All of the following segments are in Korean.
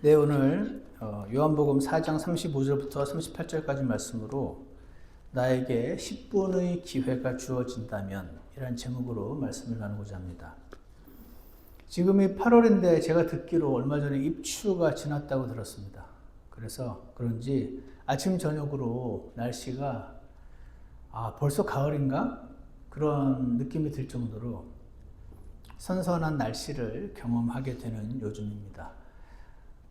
네, 오늘 요한복음 4장 35절부터 38절까지 말씀으로 나에게 10분의 기회가 주어진다면 이란 제목으로 말씀을 나누고자 합니다. 지금이 8월인데 제가 듣기로 얼마 전에 입추가 지났다고 들었습니다. 그래서 그런지 아침 저녁으로 날씨가 벌써 가을인가? 그런 느낌이 들 정도로 선선한 날씨를 경험하게 되는 요즘입니다.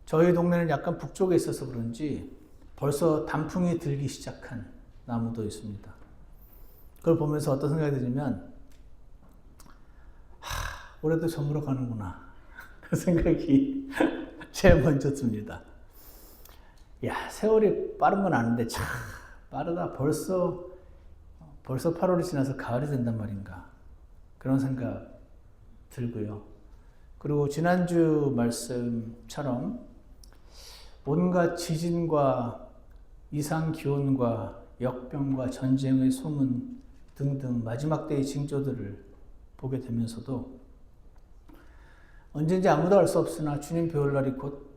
저희 동네는 약간 북쪽에 있어서 그런지 벌써 단풍이 들기 시작한 나무도 있습니다. 그걸 보면서 어떤 생각이 드냐면 올해도 저물어 가는구나 그 생각이 제일 먼저 듭니다. 세월이 빠른 건 아는데 참 빠르다. 벌써 8월이 지나서 가을이 된단 말인가 그런 생각 들고요. 그리고 지난주 말씀처럼 온갖 지진과 이상기온과 역병과 전쟁의 소문 등등 마지막 때의 징조들을 보게 되면서도 언제인지 아무도 알 수 없으나 주님 배울 날이 곧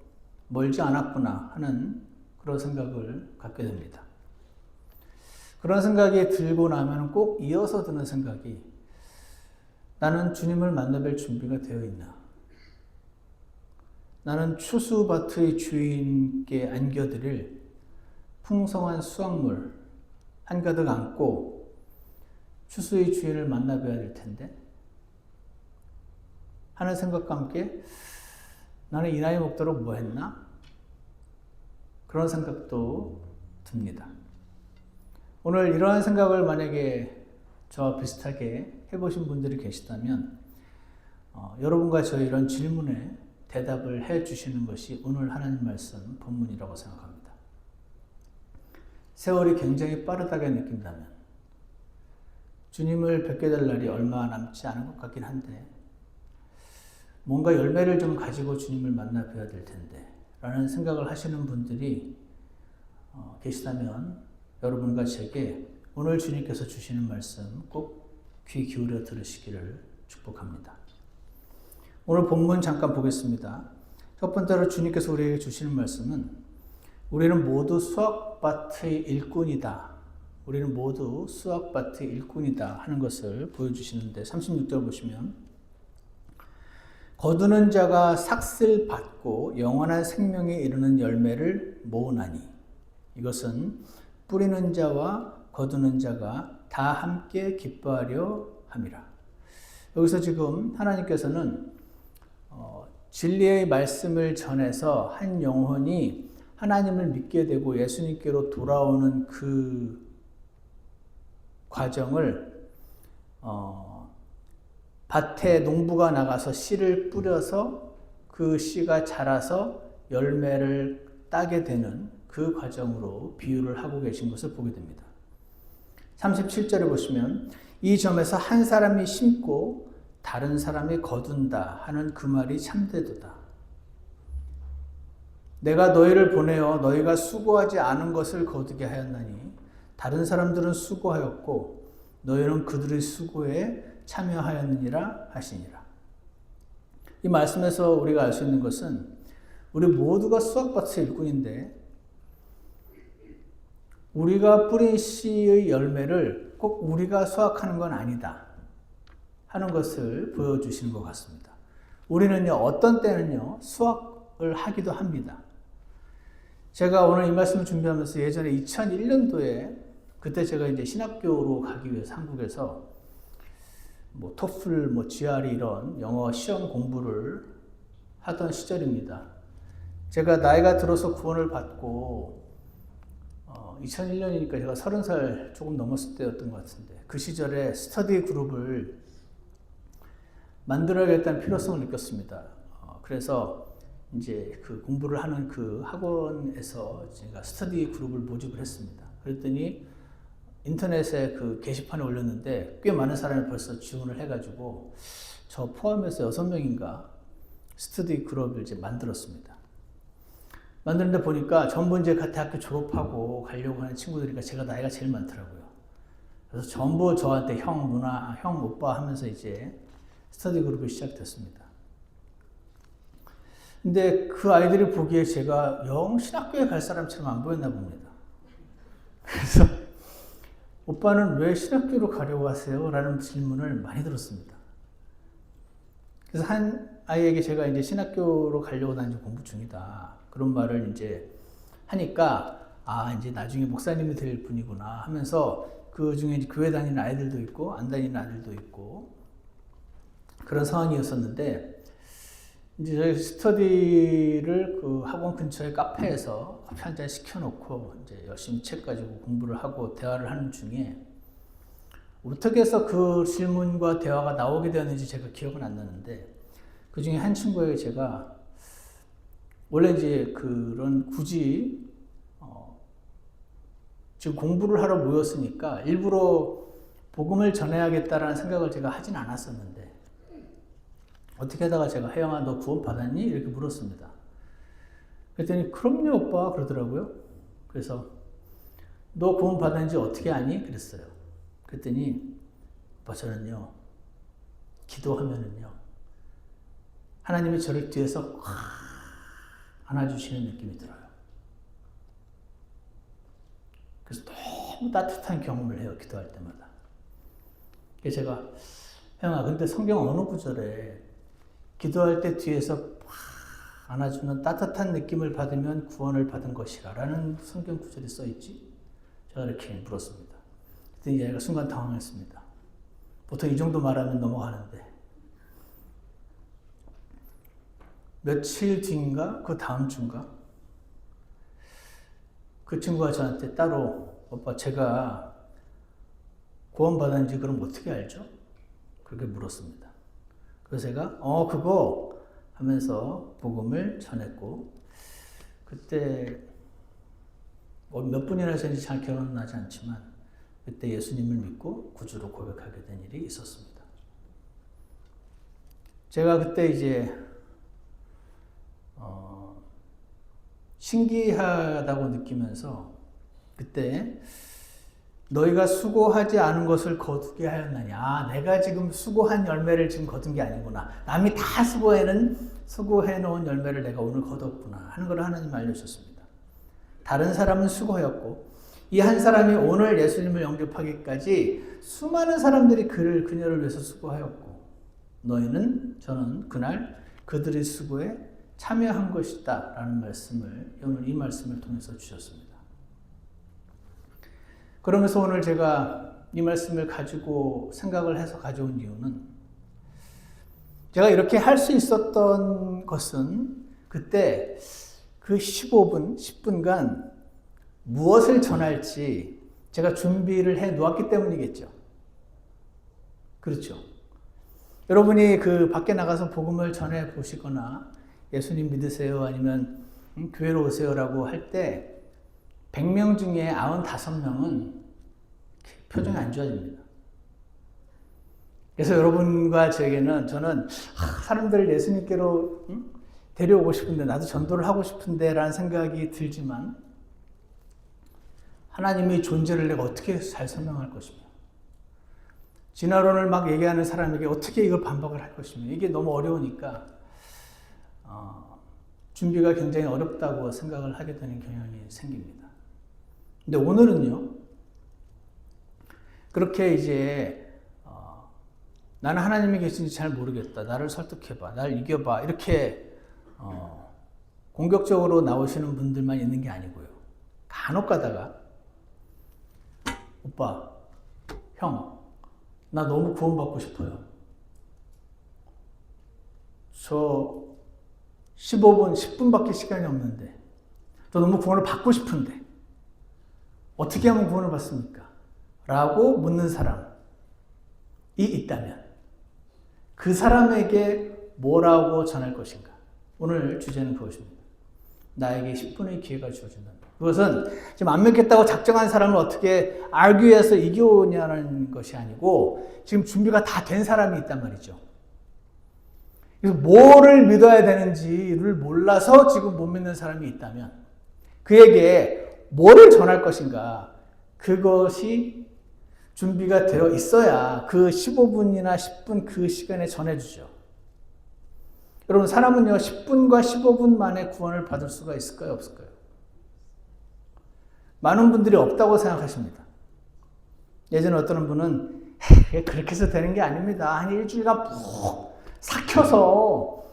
멀지 않았구나 하는 그런 생각을 갖게 됩니다. 그런 생각이 들고 나면 꼭 이어서 드는 생각이 나는 주님을 만나뵐 준비가 되어 있나? 나는 추수밭의 주인께 안겨드릴 풍성한 수확물 한가득 안고 추수의 주인을 만나봐야 될 텐데 하는 생각과 함께 나는 이 나이 먹도록 뭐 했나? 그런 생각도 듭니다. 오늘 이러한 생각을 만약에 저와 비슷하게 해보신 분들이 계시다면 여러분과 저의 이런 질문에 대답을 해 주시는 것이 오늘 하나님 말씀 본문이라고 생각합니다. 세월이 굉장히 빠르다게 느낀다면 주님을 뵙게 될 날이 얼마 남지 않은 것 같긴 한데 뭔가 열매를 좀 가지고 주님을 만나 뵈야 될 텐데 라는 생각을 하시는 분들이 계시다면 여러분과 제게 오늘 주님께서 주시는 말씀 꼭 귀 기울여 들으시기를 축복합니다. 오늘 본문 잠깐 보겠습니다. 첫 번째로 주님께서 우리에게 주시는 말씀은 우리는 모두 수확밭의 일꾼이다. 우리는 모두 수확밭의 일꾼이다 하는 것을 보여주시는데 36절 보시면 거두는 자가 삭슬 받고 영원한 생명에 이르는 열매를 모으나니 이것은 뿌리는 자와 거두는 자가 다 함께 기뻐하려 함이라. 여기서 지금 하나님께서는 진리의 말씀을 전해서 한 영혼이 하나님을 믿게 되고 예수님께로 돌아오는 그 과정을 밭에 농부가 나가서 씨를 뿌려서 그 씨가 자라서 열매를 따게 되는 그 과정으로 비유를 하고 계신 것을 보게 됩니다. 37절에 보시면 이 점에서 한 사람이 심고 다른 사람이 거둔다 하는 그 말이 참되도다. 내가 너희를 보내어 너희가 수고하지 않은 것을 거두게 하였나니 다른 사람들은 수고하였고 너희는 그들의 수고에 참여하였느니라 하시니라. 이 말씀에서 우리가 알 수 있는 것은 우리 모두가 수확밭의 일꾼인데 우리가 뿌린 씨의 열매를 꼭 우리가 수확하는 건 아니다 하는 것을 보여주시는 것 같습니다. 우리는요, 어떤 때는요, 수확을 하기도 합니다. 제가 오늘 이 말씀을 준비하면서 예전에 2001년도에 그때 제가 이제 신학교로 가기 위해서 한국에서 토플, GRE 이런 영어 시험 공부를 하던 시절입니다. 제가 나이가 들어서 구원을 받고 2001년이니까 제가 30살 조금 넘었을 때였던 것 같은데 그 시절에 스터디 그룹을 만들어야겠다는 필요성을 느꼈습니다. 그래서 이제 그 공부를 하는 그 학원에서 제가 스터디 그룹을 모집을 했습니다. 그랬더니 인터넷에 그 게시판에 올렸는데 꽤 많은 사람이 벌써 지원을 해가지고 저 포함해서 6명인가 스터디 그룹을 이제 만들었습니다. 만드는데 보니까 전부 이제 대학교 졸업하고 가려고 하는 친구들이니까 제가 나이가 제일 많더라고요. 그래서 전부 저한테 형, 누나, 형, 오빠 하면서 이제 스터디 그룹이 시작됐습니다. 근데 그 아이들이 보기에 제가 영 신학교에 갈 사람처럼 안 보였나 봅니다. 그래서 오빠는 왜 신학교로 가려고 하세요? 라는 질문을 많이 들었습니다. 그래서 한 아이에게 제가 이제 신학교로 가려고 난 이제 공부 중이다. 그런 말을 이제 하니까, 아, 이제 나중에 목사님이 될 분이구나 하면서 그 중에 교회 다니는 아이들도 있고, 안 다니는 아이들도 있고, 그런 상황이었었는데, 이제 저희 스터디를 그 학원 근처의 카페에서 커피 한잔 시켜놓고 이제 열심히 책 가지고 공부를 하고 대화를 하는 중에 어떻게 해서 그 질문과 대화가 나오게 되었는지 제가 기억은 안 나는데 그 중에 한 친구에게 제가 원래 이제 그런 굳이 지금 공부를 하러 모였으니까 일부러 복음을 전해야겠다라는 생각을 제가 하진 않았었는데 어떻게 하다가 제가 혜영아 너 구원 받았니? 이렇게 물었습니다. 그랬더니 그럼요 오빠 그러더라고요. 그래서 너 구원 받았는지 어떻게 아니? 그랬어요. 그랬더니 오빠 저는요 기도하면은요 하나님이 저를 뒤에서 안아주시는 느낌이 들어요. 그래서 너무 따뜻한 경험을 해요 기도할 때마다. 그래서 제가 혜영아 근데 성경 어느 구절에 기도할 때 뒤에서 안아주는 따뜻한 느낌을 받으면 구원을 받은 것이라 라는 성경 구절이 써있지? 제가 이렇게 물었습니다. 그랬더니 얘가 순간 당황했습니다. 보통 이 정도 말하면 넘어가는데 며칠 뒤인가? 그 다음 주인가? 그 친구가 저한테 따로 오빠 제가 구원 받았는지 그럼 어떻게 알죠? 그렇게 물었습니다. 그래서 제가 그거 하면서 복음을 전했고 그때 몇 분이나 했는지 잘 기억은 나지 않지만 그때 예수님을 믿고 구주로 고백하게 된 일이 있었습니다. 제가 그때 이제 신기하다고 느끼면서 그때 너희가 수고하지 않은 것을 거두게 하였느냐. 내가 지금 수고한 열매를 지금 거둔 게 아니구나. 남이 다 수고해 놓은 열매를 내가 오늘 거뒀구나 하는 걸 하나님 알려주셨습니다. 다른 사람은 수고였고 이 한 사람이 오늘 예수님을 영접하기까지 수많은 사람들이 그녀를 위해서 수고하였고 저는 그날 그들의 수고에 참여한 것이다 라는 말씀을 오늘 이 말씀을 통해서 주셨습니다. 그러면서 오늘 제가 이 말씀을 가지고 생각을 해서 가져온 이유는 제가 이렇게 할 수 있었던 것은 그때 그 15분, 10분간 무엇을 전할지 제가 준비를 해 놓았기 때문이겠죠. 그렇죠. 여러분이 그 밖에 나가서 복음을 전해 보시거나 예수님 믿으세요 아니면 교회로 오세요라고 할 때 100명 중에 95명은 표정이 안 좋아집니다. 그래서 여러분과 저에게는 저는 사람들을 예수님께로 데려오고 싶은데 나도 전도를 하고 싶은데 라는 생각이 들지만 하나님의 존재를 내가 어떻게 잘 설명할 것이며 진화론을 막 얘기하는 사람에게 어떻게 이걸 반박을 할 것이며 이게 너무 어려우니까 준비가 굉장히 어렵다고 생각을 하게 되는 경향이 생깁니다. 근데 오늘은요 그렇게 이제 나는 하나님이 계신지 잘 모르겠다. 나를 설득해봐. 나를 이겨봐. 이렇게 공격적으로 나오시는 분들만 있는 게 아니고요. 간혹 가다가 오빠, 형, 나 너무 구원받고 싶어요. 저 15분, 10분밖에 시간이 없는데 저 너무 구원을 받고 싶은데 어떻게 하면 구원을 받습니까? 라고 묻는 사람이 있다면 그 사람에게 뭐라고 전할 것인가? 오늘 주제는 그것입니다. 나에게 10분의 기회가 주어진다. 그것은 지금 안 믿겠다고 작정한 사람을 어떻게 알기위해서 이겨오냐는 것이 아니고 지금 준비가 다 된 사람이 있단 말이죠. 그래서 뭐를 믿어야 되는지를 몰라서 지금 못 믿는 사람이 있다면 그에게 뭐를 전할 것인가? 그것이 준비가 되어 있어야 그 15분이나 10분 그 시간에 전해주죠. 여러분, 사람은요, 10분과 15분 만에 구원을 받을 수가 있을까요? 없을까요? 많은 분들이 없다고 생각하십니다. 예전에 어떤 분은 그렇게 해서 되는 게 아닙니다. 한 일주일간 푹 삭혀서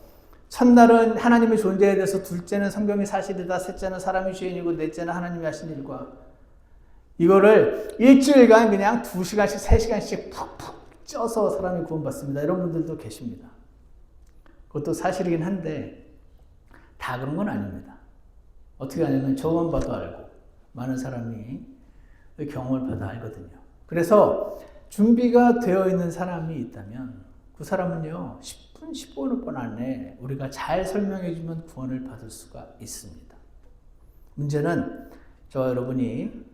첫날은 하나님의 존재에 대해서, 둘째는 성경이 사실이다, 셋째는 사람이 죄인이고, 넷째는 하나님이 하신 일과, 이거를 일주일간 그냥 2시간씩 3시간씩 푹푹 쪄서 사람이 구원받습니다. 이런 분들도 계십니다. 그것도 사실이긴 한데 다 그런 건 아닙니다. 어떻게 하냐면 저만 봐도 알고 많은 사람이 경험을 받아 알거든요. 그래서 준비가 되어 있는 사람이 있다면 그 사람은요, 10분, 15분 안에 우리가 잘 설명해 주면 구원을 받을 수가 있습니다. 문제는 저와 여러분이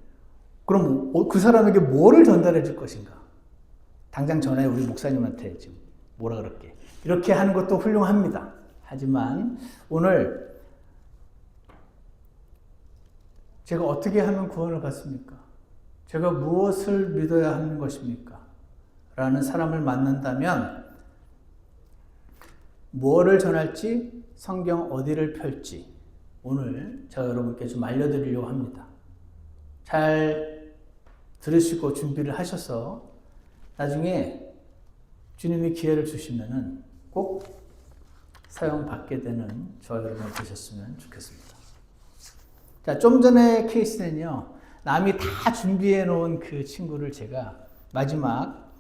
그럼 그 사람에게 뭐를 전달해 줄 것인가? 당장 전에 우리 목사님한테 지금 뭐라 그럴게. 이렇게 하는 것도 훌륭합니다. 하지만 오늘 제가 어떻게 하면 구원을 받습니까? 제가 무엇을 믿어야 하는 것입니까? 라는 사람을 만난다면 무엇을 전할지, 성경 어디를 펼지 오늘 제가 여러분께 좀 알려드리려고 합니다. 잘 들으시고 준비를 하셔서 나중에 주님이 기회를 주시면은 꼭 사용받게 되는 저와 여러분이 되셨으면 좋겠습니다. 자, 좀 전에 케이스는요, 남이 다 준비해 놓은 그 친구를 제가 마지막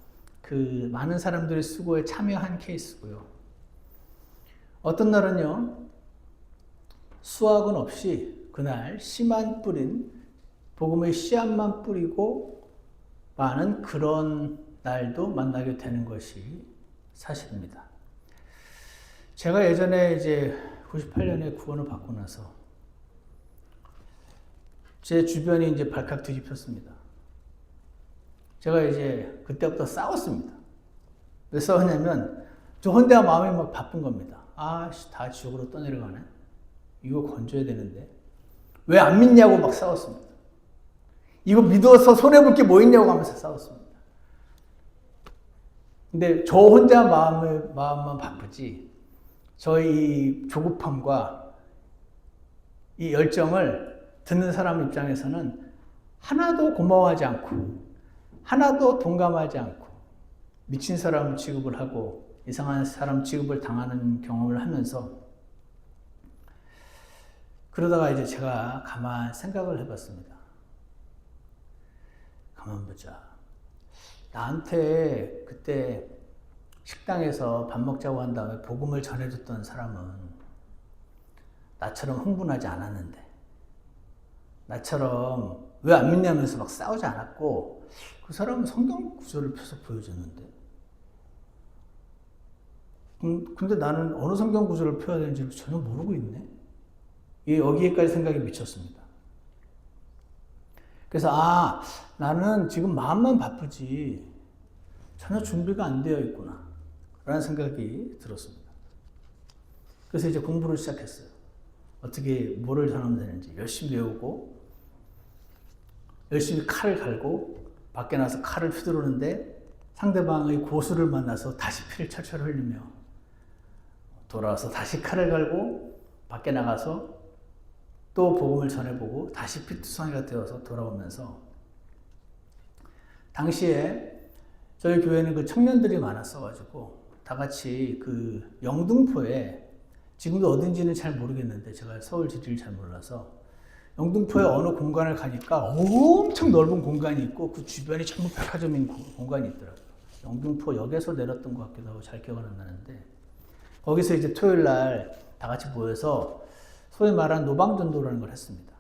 그 많은 사람들의 수고에 참여한 케이스고요. 어떤 날은요, 수학은 없이 그날 씨만 뿌린, 복음의 씨앗만 뿌리고 많은 그런 날도 만나게 되는 것이 사실입니다. 제가 예전에 이제 98년에 구원을 받고 나서 제 주변이 이제 발칵 뒤집혔습니다. 제가 이제 그때부터 싸웠습니다. 왜 싸웠냐면 저 혼자 마음이 막 바쁜 겁니다. 다 지옥으로 떠내려가네. 이거 건져야 되는데 왜 안 믿냐고 막 싸웠습니다. 이거 믿어서 손해볼 게 뭐 있냐고 하면서 싸웠습니다. 근데 저 혼자 마음만 바쁘지, 저희 조급함과 이 열정을 듣는 사람 입장에서는 하나도 고마워하지 않고, 하나도 동감하지 않고, 미친 사람 취급을 하고, 이상한 사람 취급을 당하는 경험을 하면서, 그러다가 이제 제가 가만 생각을 해봤습니다. 가만 보자. 나한테 그때 식당에서 밥 먹자고 한 다음에 복음을 전해줬던 사람은 나처럼 흥분하지 않았는데, 나처럼 왜 안 믿냐면서 막 싸우지 않았고, 그 사람은 성경 구절을 펴서 보여줬는데, 근데 나는 어느 성경 구절을 펴야 되는지 전혀 모르고 있네. 여기에까지 생각이 미쳤습니다. 그래서 나는 지금 마음만 바쁘지 전혀 준비가 안 되어 있구나 라는 생각이 들었습니다. 그래서 이제 공부를 시작했어요. 어떻게 뭐를 전하면 되는지 열심히 외우고, 열심히 칼을 갈고 밖에 나서 칼을 휘두르는데 상대방의 고수를 만나서 다시 피를 철철 흘리며 돌아와서 다시 칼을 갈고 밖에 나가서 또 복음을 전해보고 다시 피투성이가 되어서 돌아오면서, 당시에 저희 교회는 그 청년들이 많았어가지고 다 같이 그 영등포에, 지금도 어딘지는 잘 모르겠는데 제가 서울 지리를 잘 몰라서 영등포의 어느 공간을 가니까 엄청 넓은 공간이 있고 그 주변이 전부 백화점인 공간이 있더라고요. 영등포 역에서 내렸던 것 같기도 하고 잘 기억은 안 나는데, 거기서 이제 토요일 날 다 같이 모여서 소위 말하는 노방전도라는 걸 했습니다.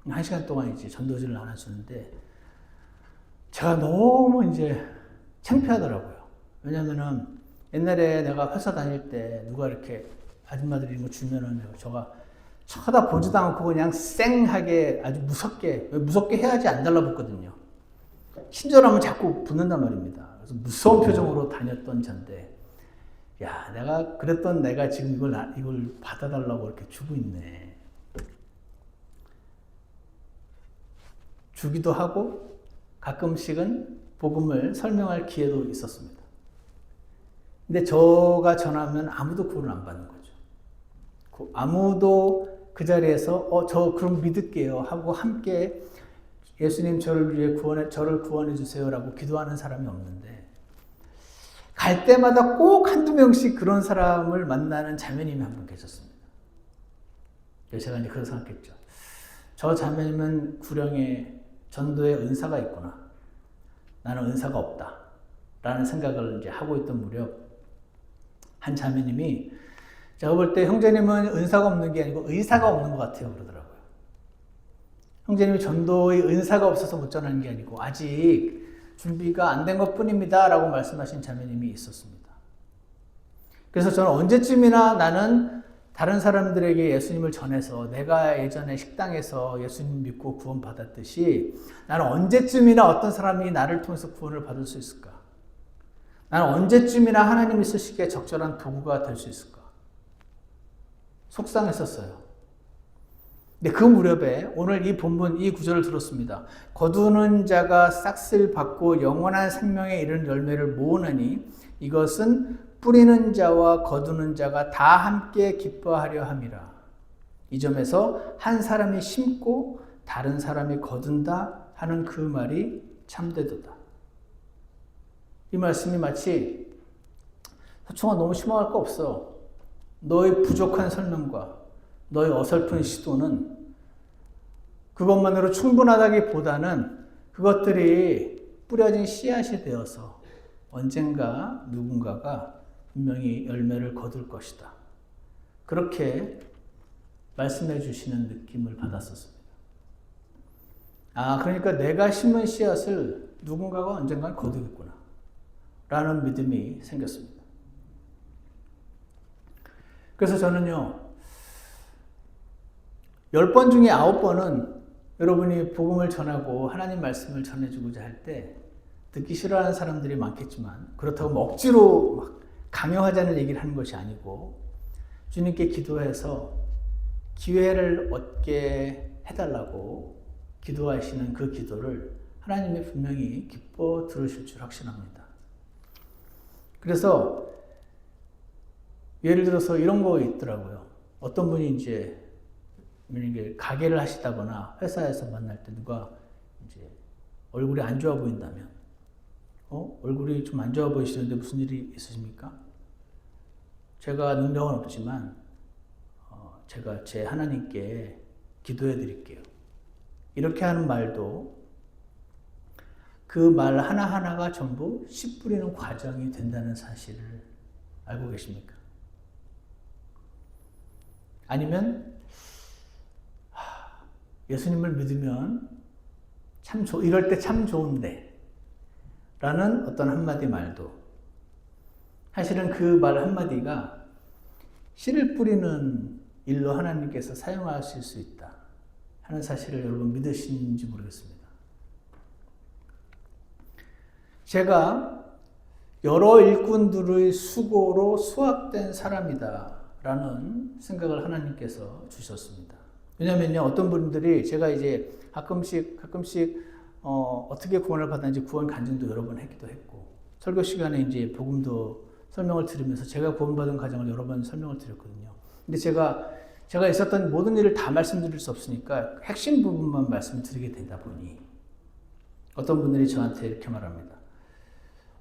1시간 동안 이제 전도지를 나눠주는데 제가 너무 이제 창피하더라고요. 왜냐면은 옛날에 내가 회사 다닐 때 누가 이렇게 아줌마들이 이런 거 주면은 제가 쳐다보지도 않고 그냥 쌩하게 아주 무섭게 해야지 안 달라붙거든요. 친절하면 자꾸 붙는단 말입니다. 그래서 무서운 표정으로 다녔던 전데, 야, 내가 지금 이걸 받아달라고 이렇게 주고 있네. 주기도 하고 가끔씩은 복음을 설명할 기회도 있었습니다. 근데 저가 전하면 아무도 구원을 안 받는 거죠. 아무도 그 자리에서 저 그럼 믿을게요 하고 함께 예수님 저를 위해 저를 구원해 주세요라고 기도하는 사람이 없는데, 갈 때마다 꼭 한두 명씩 그런 사람을 만나는 자매님이 한 분 계셨습니다. 제가 이제 그런 생각했죠. 저 자매님은 구령에 전도에 은사가 있구나. 나는 은사가 없다. 라는 생각을 이제 하고 있던 무렵, 한 자매님이 제가 볼 때 형제님은 은사가 없는 게 아니고 의사가 없는 것 같아요. 그러더라고요. 형제님이 전도의 은사가 없어서 못 전하는 게 아니고 아직 준비가 안 된 것 뿐입니다. 라고 말씀하신 자매님이 있었습니다. 그래서 저는 언제쯤이나 나는 다른 사람들에게 예수님을 전해서 내가 예전에 식당에서 예수님 믿고 구원 받았듯이 나는 언제쯤이나 어떤 사람이 나를 통해서 구원을 받을 수 있을까? 나는 언제쯤이나 하나님이 쓰시기에 적절한 도구가 될 수 있을까? 속상했었어요. 근데 그 무렵에 오늘 이 본문, 이 구절을 들었습니다. 거두는 자가 싹쓸 받고 영원한 생명에 이르는 열매를 모으느니 이것은 뿌리는 자와 거두는 자가 다 함께 기뻐하려 함이라. 이 점에서 한 사람이 심고 다른 사람이 거둔다 하는 그 말이 참되도다. 이 말씀이 마치 서청아 너무 심오할 거 없어. 너의 부족한 설명과 너의 어설픈 시도는 그것만으로 충분하다기보다는 그것들이 뿌려진 씨앗이 되어서 언젠가 누군가가 분명히 열매를 거둘 것이다. 그렇게 말씀해 주시는 느낌을 받았었습니다. 그러니까 내가 심은 씨앗을 누군가가 언젠가 거두겠구나. 라는 믿음이 생겼습니다. 그래서 저는요, 10번 중에 9번은 여러분이 복음을 전하고 하나님 말씀을 전해주고자 할 때 듣기 싫어하는 사람들이 많겠지만, 그렇다고 억지로 막 강요하자는 얘기를 하는 것이 아니고 주님께 기도해서 기회를 얻게 해달라고 기도하시는 그 기도를 하나님이 분명히 기뻐 들으실 줄 확신합니다. 그래서 예를 들어서 이런 거 있더라고요. 어떤 분이 이제 가게를 하시다거나 회사에서 만날 때 누가 이제 얼굴이 안 좋아 보인다면, 얼굴이 좀 안 좋아 보이시는데 무슨 일이 있으십니까? 제가 능력은 없지만 제가 제 하나님께 기도해 드릴게요. 이렇게 하는 말도 그 말 하나하나가 전부 씨 뿌리는 과정이 된다는 사실을 알고 계십니까? 아니면 예수님을 믿으면 이럴 때 참 좋은데 라는 어떤 한마디 말도 사실은 그 말 한마디가 씨를 뿌리는 일로 하나님께서 사용하실 수 있다 하는 사실을 여러분 믿으시는지 모르겠습니다. 제가 여러 일꾼들의 수고로 수확된 사람이다 라는 생각을 하나님께서 주셨습니다. 왜냐면요, 어떤 분들이 제가 이제 가끔씩 어떻게 구원을 받았는지 구원 간증도 여러 번 했기도 했고, 설교 시간에 이제 복음도 설명을 드리면서 제가 구원받은 과정을 여러 번 설명을 드렸거든요. 근데 제가 있었던 모든 일을 다 말씀드릴 수 없으니까 핵심 부분만 말씀드리게 되다 보니 어떤 분들이 저한테 이렇게 말합니다.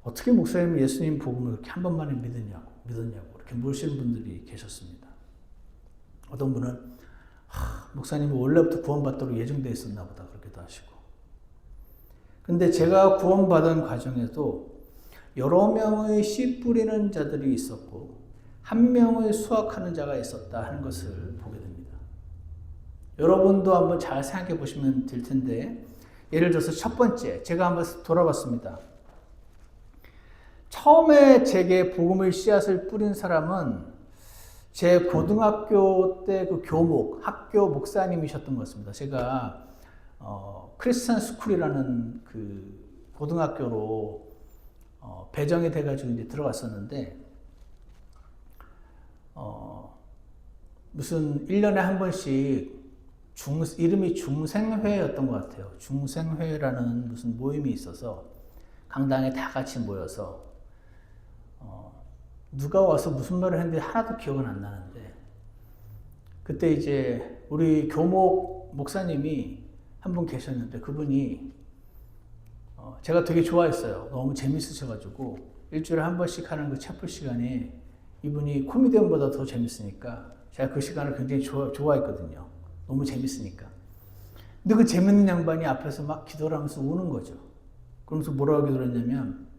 어떻게 목사님은 예수님 복음을 그렇게 한 번만에 믿었냐고 이렇게 물으시는 분들이 계셨습니다. 어떤 분은 목사님은 원래부터 구원받도록 예정되어 있었나 보다 그렇게도 하시고. 근데 제가 구원받은 과정에도 여러 명의 씨 뿌리는 자들이 있었고 한 명의 수확하는 자가 있었다 하는 것을 보게 됩니다. 여러분도 한번 잘 생각해 보시면 될 텐데, 예를 들어서 첫 번째 제가 한번 돌아봤습니다. 처음에 제게 복음의 씨앗을 뿌린 사람은 제 고등학교 때 그 학교 목사님이셨던 것 같습니다. 제가 크리스천 스쿨이라는 그 고등학교로 배정이 돼가지고 이제 들어갔었는데, 무슨 1년에 한 번씩 이름이 중생회였던 것 같아요. 중생회라는 무슨 모임이 있어서 강당에 다 같이 모여서 누가 와서 무슨 말을 했는지 하나도 기억은 안 나는데, 그때 이제 우리 교목 목사님이 한 분 계셨는데 그분이 제가 되게 좋아했어요. 너무 재밌으셔가지고 일주일에 한 번씩 하는 그 채플 시간에 이분이 코미디언보다 더 재밌으니까 제가 그 시간을 굉장히 좋아했거든요. 너무 재밌으니까. 근데 그 재밌는 양반이 앞에서 막 기도를 하면서 우는 거죠. 그러면서 뭐라고 기도를 했냐면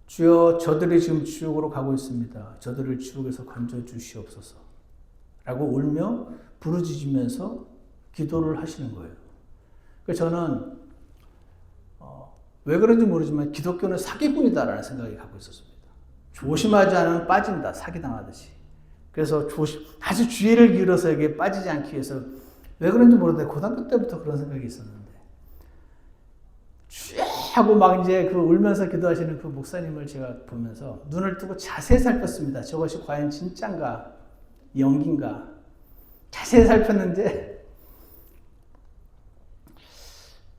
주여 저들이 지금 지옥으로 가고 있습니다. 저들을 지옥에서 건져주시옵소서 라고 울며 부르짖으면서 기도를 하시는 거예요. 그래서 저는 왜 그런지 모르지만 기독교는 사기꾼이다라는 생각이 갖고 있었습니다. 조심하지 않으면 빠진다. 사기당하듯이. 그래서 아주 주의를 기울여서 빠지지 않기 위해서 왜 그런지 모르겠는데 고등학교 때부터 그런 생각이 있었는데 쥐 하고 막 이제 그 울면서 기도하시는 그 목사님을 제가 보면서 눈을 뜨고 자세히 살폈습니다. 저것이 과연 진짠가 연기인가 자세히 살폈는데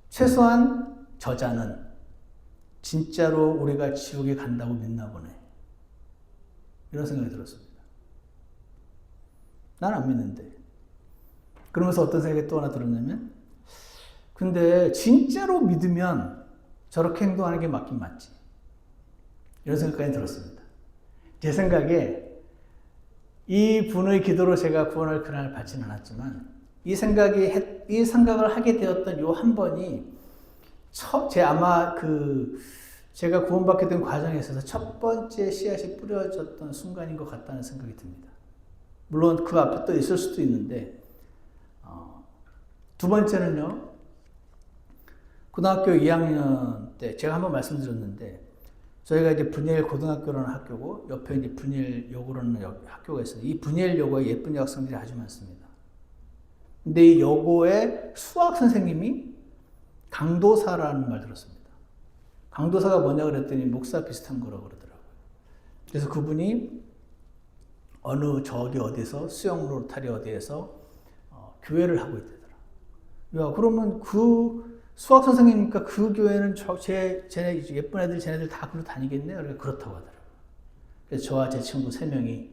최소한 저자는 진짜로 우리가 지옥에 간다고 믿나 보네. 이런 생각이 들었습니다. 난 안 믿는데. 그러면서 어떤 생각이 또 하나 들었냐면 근데 진짜로 믿으면 저렇게 행동하는 게 맞긴 맞지. 이런 생각까지 들었습니다. 제 생각에 이 분의 기도로 제가 구원을 그날 받지는 않았지만 이 생각을 하게 되었던 요 한 번이 아마 제가 구원받게 된 과정에 있어서 첫 번째 씨앗이 뿌려졌던 순간인 것 같다는 생각이 듭니다. 물론 그 앞에 또 있을 수도 있는데, 두 번째는요, 고등학교 2학년 때 제가 한번 말씀드렸는데, 저희가 이제 분예일 고등학교라는 학교고, 옆에 이제 분예일 여고라는 학교가 있어요. 이 분예일 여고에 예쁜 여학생들이 아주 많습니다. 근데 이 여고의 수학 선생님이 강도사라는 말 들었습니다. 강도사가 뭐냐 그랬더니 목사 비슷한 거라고 그러더라고요. 그래서 그분이 저기 어디서 수영 로타리 어디에서 교회를 하고 있대더라. 야, 그러면 그 수학 선생님이니까 그 교회는 쟤네 예쁜 애들 쟤네들 다 그로 다니겠네? 그러니까 그렇다고 하더라고요. 그래서 저와 제 친구 3명이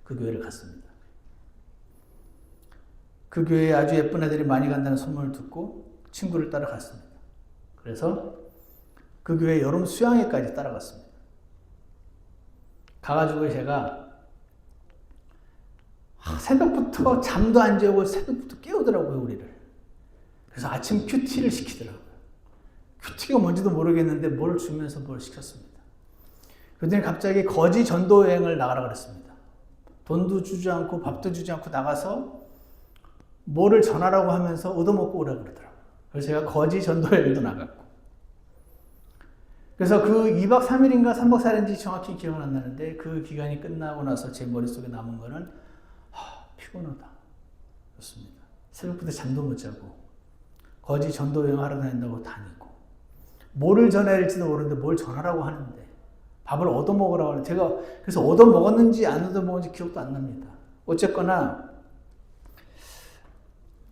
그 교회를 갔습니다. 그 교회에 아주 예쁜 애들이 많이 간다는 소문을 듣고 친구를 따라갔습니다. 그래서 그 교회 여름 수양회까지 따라갔습니다. 가가지고 제가 새벽부터 잠도 안 재우고 새벽부터 깨우더라고요, 우리를. 그래서 아침 큐티를 시키더라고요. 큐티가 뭔지도 모르겠는데 뭘 주면서 뭘 시켰습니다. 그랬더니 갑자기 거지 전도 여행을 나가라 그랬습니다. 돈도 주지 않고 밥도 주지 않고 나가서 뭐를 전하라고 하면서 얻어먹고 오라고 그러더라고요. 그래서 제가 거지 전도 여행도 나갔고. 그래서 그 2박 3일인가 3박 4일인지 정확히 기억은 안 나는데 그 기간이 끝나고 나서 제 머릿속에 남은 거는 피곤하다. 그렇습니다. 새벽부터 잠도 못 자고 거지 전도 여행 하러 다닌다고 다니고 뭐를 전해야 할지도 모르는데 뭘 전하라고 하는데 밥을 얻어먹으라고 하는데 제가 그래서 얻어먹었는지 안 얻어먹었는지 기억도 안 납니다. 어쨌거나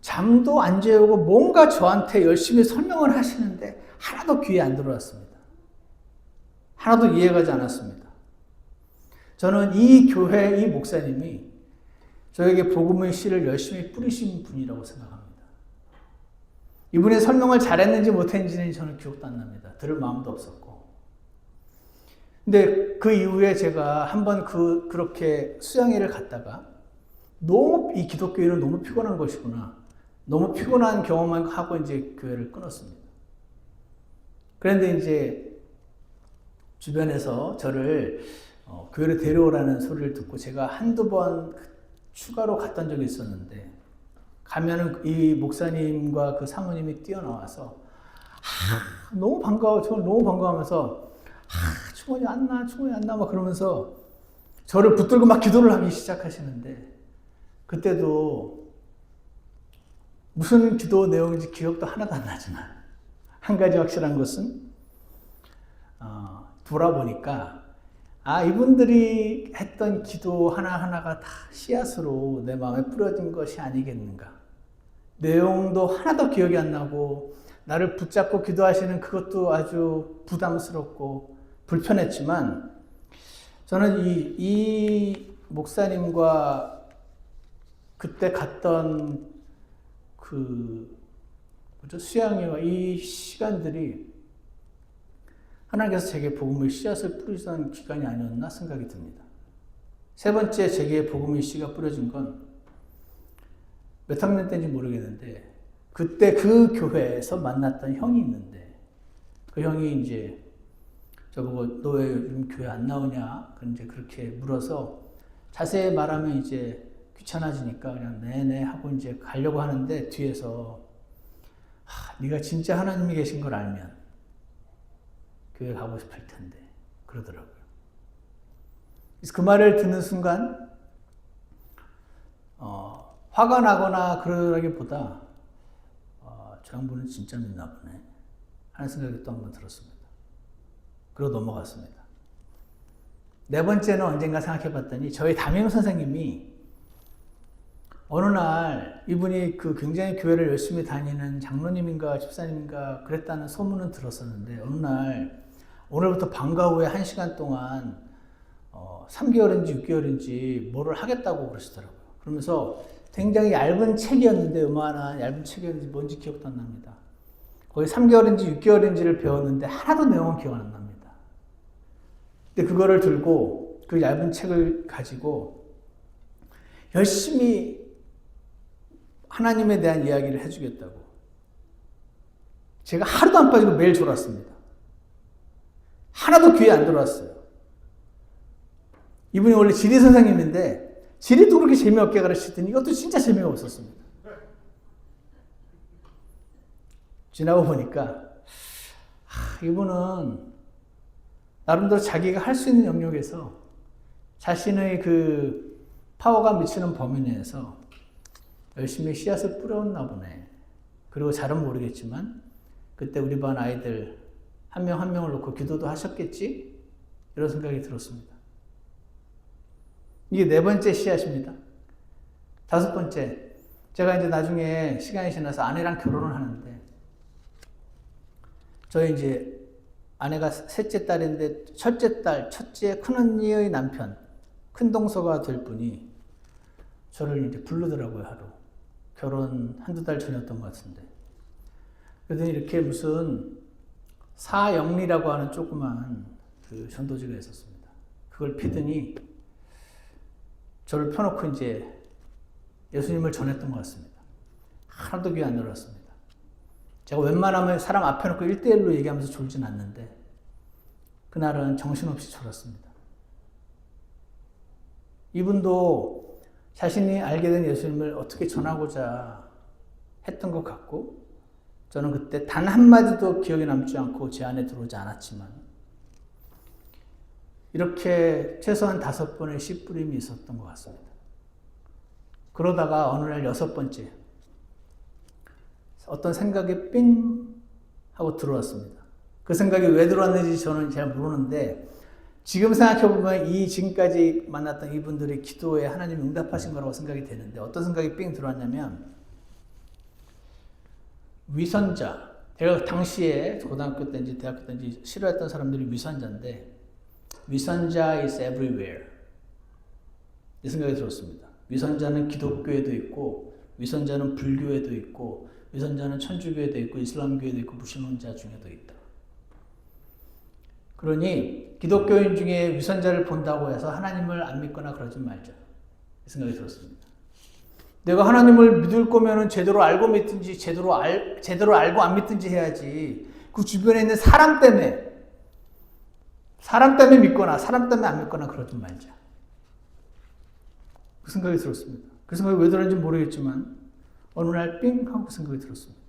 잠도 안 재우고 뭔가 저한테 열심히 설명을 하시는데 하나도 귀에 안 들어왔습니다. 하나도 이해가지 않았습니다. 저는 이 교회, 이 목사님이 저에게 복음의 씨를 열심히 뿌리신 분이라고 생각합니다. 이분이 설명을 잘했는지 못했는지는 저는 기억도 안 납니다. 들을 마음도 없었고. 근데 그 이후에 제가 한번 그렇게 수양회를 갔다가 이 기독교인은 너무 피곤한 것이구나. 너무 피곤한 경험만 하고 이제 교회를 끊었습니다. 그런데 이제 주변에서 저를 교회를 데려오라는 소리를 듣고 제가 한두 번 추가로 갔던 적이 있었는데 가면은 이 목사님과 그 사모님이 뛰어나와서 너무 반가워, 저는 너무 반가워하면서 충원이 안 나, 막 그러면서 저를 붙들고 막 기도를 하기 시작하시는데 그때도 무슨 기도 내용인지 기억도 하나도 안 나지만 한 가지 확실한 것은 돌아보니까 이분들이 했던 기도 하나하나가 다 씨앗으로 내 마음에 뿌려진 것이 아니겠는가. 내용도 하나도 기억이 안 나고 나를 붙잡고 기도하시는 그것도 아주 부담스럽고 불편했지만 저는 이 목사님과 그때 갔던 수양회와 이 시간들이 하나님께서 제게 복음의 씨앗을 뿌리던 기간이 아니었나 생각이 듭니다. 세 번째 제게 복음의 씨가 뿌려진 건 몇 학년 때인지 모르겠는데 그때 그 교회에서 만났던 형이 있는데 그 형이 이제 저보고 너 왜 요즘 교회 안 나오냐? 이제 그렇게 물어서 자세히 말하면 이제 귀찮아지니까 그냥 네네 하고 이제 가려고 하는데 뒤에서 네가 진짜 하나님이 계신 걸 알면 교회 가고 싶을 텐데 그러더라고요. 그래서 그 말을 듣는 순간 화가 나거나 그러기보다 저 양반은 진짜 믿나 보네 하는 생각이 또 한 번 들었습니다. 그러고 넘어갔습니다. 네 번째는 언젠가 생각해 봤더니 저희 담임 선생님이 어느 날 이분이 굉장히 교회를 열심히 다니는 장로님인가 집사님인가 그랬다는 소문은 들었었는데 어느 날 오늘부터 방과 후에 1시간 동안 3개월인지 6개월인지 뭐를 하겠다고 그러시더라고요. 그러면서 굉장히 얇은 책이었는데 요만한 얇은 책이었는지 뭔지 기억도 안 납니다. 거의 3개월인지 6개월인지를 배웠는데 하나도 내용은 기억 안 납니다. 근데 그거를 들고 그 얇은 책을 가지고 열심히 하나님에 대한 이야기를 해주겠다고 제가 하루도 안 빠지고 매일 졸았습니다. 하나도 귀에 안 들어왔어요. 이분이 원래 지리 선생님인데 지리도 그렇게 재미없게 가르치더니 이것도 진짜 재미가 없었습니다. 지나고 보니까 이분은 나름대로 자기가 할 수 있는 영역에서 자신의 파워가 미치는 범위 내에서 열심히 씨앗을 뿌려왔나 보네. 그리고 잘은 모르겠지만 그때 우리 반 아이들 한 명 한 명을 놓고 기도도 하셨겠지? 이런 생각이 들었습니다. 이게 네 번째 씨앗입니다. 다섯 번째, 제가 이제 나중에 시간이 지나서 아내랑 결혼을 하는데 저희 이제 아내가 셋째 딸인데 첫째 딸, 첫째 큰언니의 남편, 큰동서가 될 분이 저를 이제 부르더라고요, 하루. 결혼 한두 달 전이었던 것 같은데. 그러더니 이렇게 무슨 사영리라고 하는 조그만 전도지가 있었습니다. 그걸 피더니 저를 펴놓고 이제 예수님을 전했던 것 같습니다. 하나도 귀에 안 들어왔습니다. 제가 웬만하면 사람 앞에 놓고 1대1로 얘기하면서 졸진 않는데 그날은 정신없이 졸았습니다. 이분도 자신이 알게 된 예수님을 어떻게 전하고자 했던 것 같고 저는 그때 단 한마디도 기억에 남지 않고 제 안에 들어오지 않았지만 이렇게 최소한 5번의 씨 뿌림이 있었던 것 같습니다. 그러다가 어느 날 6번째 어떤 생각이 삥 하고 들어왔습니다. 그 생각이 왜 들어왔는지 저는 잘 모르는데 지금 생각해보면 지금까지 만났던 이분들의 기도에 하나님이 응답하신 거라고 생각이 되는데 어떤 생각이 삥 들어왔냐면 위선자, 제가 당시에 고등학교 때인지 대학교 때인지 싫어했던 사람들이 위선자인데 위선자 is everywhere 이 생각이 들었습니다. 위선자는 기독교에도 있고 위선자는 불교에도 있고 위선자는 천주교에도 있고 이슬람교에도 있고 무신론자 중에도 있다. 그러니 기독교인 중에 위선자를 본다고 해서 하나님을 안 믿거나 그러지 말자 이 생각이 들었습니다. 내가 하나님을 믿을 거면은 제대로 알고 믿든지 제대로 알고 안 믿든지 해야지. 그 주변에 있는 사람 때문에 믿거나 사람 때문에 안 믿거나 그러지 말자. 그 생각이 들었습니다. 그 생각이 왜 들었는지 모르겠지만 어느 날 삥 하고 생각이 들었습니다.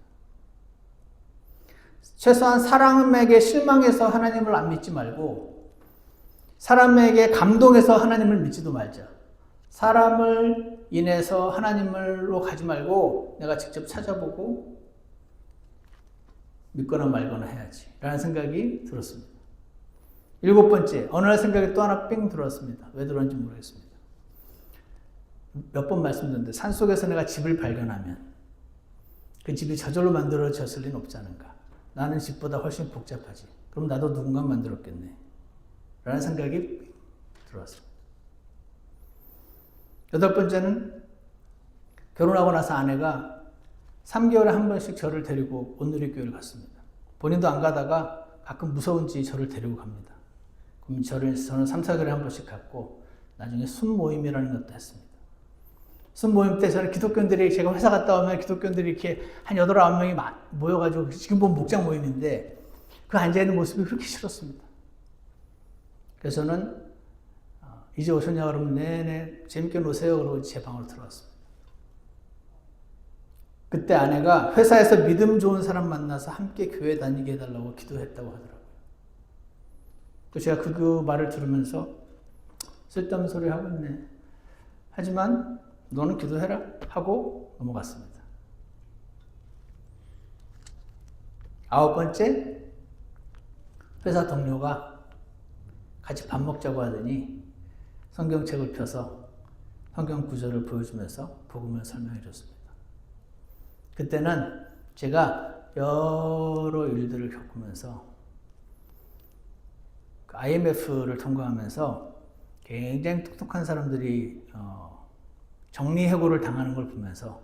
최소한 사람에게 실망해서 하나님을 안 믿지 말고 사람에게 감동해서 하나님을 믿지도 말자. 사람을 인해서 하나님으로 가지 말고 내가 직접 찾아보고 믿거나 말거나 해야지 라는 생각이 들었습니다. 7번째, 어느 날 생각이 또 하나 삥 들어왔습니다. 왜 들어왔는지 모르겠습니다. 몇 번 말씀드렸는데 산속에서 내가 집을 발견하면 그 집이 저절로 만들어졌을 리는 없지 않은가. 나는 집보다 훨씬 복잡하지. 그럼 나도 누군가 만들었겠네 라는 생각이 들어왔습니다. 8번째는 결혼하고 나서 아내가 3개월에 한 번씩 저를 데리고 온누리교회를 갔습니다. 본인도 안 가다가 가끔 무서운지 저를 데리고 갑니다. 그럼 저는 3, 4개월에 한 번씩 갔고 나중에 순모임이라는 것도 했습니다. 순모임 때 저는 기독교인들이, 제가 회사 갔다 오면 기독교인들이 이렇게 한 8, 9명이 모여가지고, 지금 보면 목장 모임인데 그 앉아있는 모습이 그렇게 싫었습니다. 그래서 저는 이제 오셨냐 그러면 네네 재밌게 노세요 그러고 제 방으로 들어왔습니다. 그때 아내가 회사에서 믿음 좋은 사람 만나서 함께 교회 다니게 해달라고 기도했다고 하더라고요. 또 제가 그 말을 들으면서 쓸데없는 소리 하고 있네. 하지만 너는 기도해라 하고 넘어갔습니다. 9번째, 회사 동료가 같이 밥 먹자고 하더니 성경책을 펴서 성경 구절을 보여주면서 복음을 설명해 줬습니다. 그때는 제가 여러 일들을 겪으면서 IMF를 통과하면서 굉장히 똑똑한 사람들이 정리해고를 당하는 걸 보면서,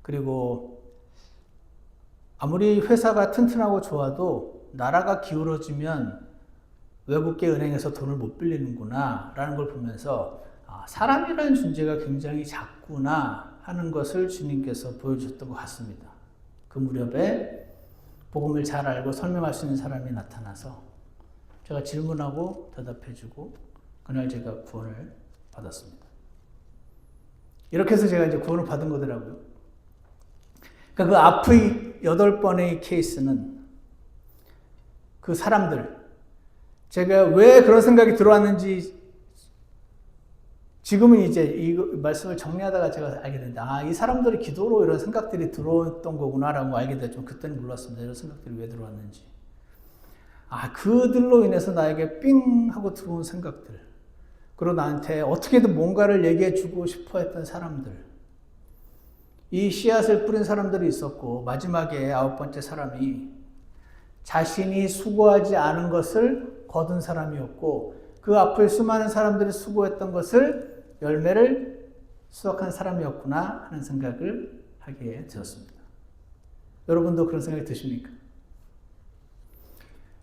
그리고 아무리 회사가 튼튼하고 좋아도 나라가 기울어지면 외국계 은행에서 돈을 못 빌리는구나 라는 걸 보면서 사람이라는 존재가 굉장히 작구나 하는 것을 주님께서 보여주셨던 것 같습니다. 그 무렵에 복음을 잘 알고 설명할 수 있는 사람이 나타나서 제가 질문하고 대답해주고 그날 제가 구원을 받았습니다. 이렇게 해서 제가 이제 구원을 받은 거더라고요. 그러니까 그 앞의 8번의 케이스는 그 사람들, 제가 왜 그런 생각이 들어왔는지 지금은 이제 이 말씀을 정리하다가 제가 알게 됐는데, 이 사람들이 기도로 이런 생각들이 들어왔던 거구나라고 알게 됐죠. 그때는 몰랐습니다. 이런 생각들이 왜 들어왔는지. 그들로 인해서 나에게 삥 하고 들어온 생각들, 그리고 나한테 어떻게든 뭔가를 얘기해 주고 싶어 했던 사람들, 이 씨앗을 뿌린 사람들이 있었고, 마지막에 9번째 사람이 자신이 수고하지 않은 것을 거둔 사람이었고, 그 앞에 수많은 사람들이 수고했던 것을 열매를 수확한 사람이었구나 하는 생각을 하게 되었습니다. 여러분도 그런 생각이 드십니까?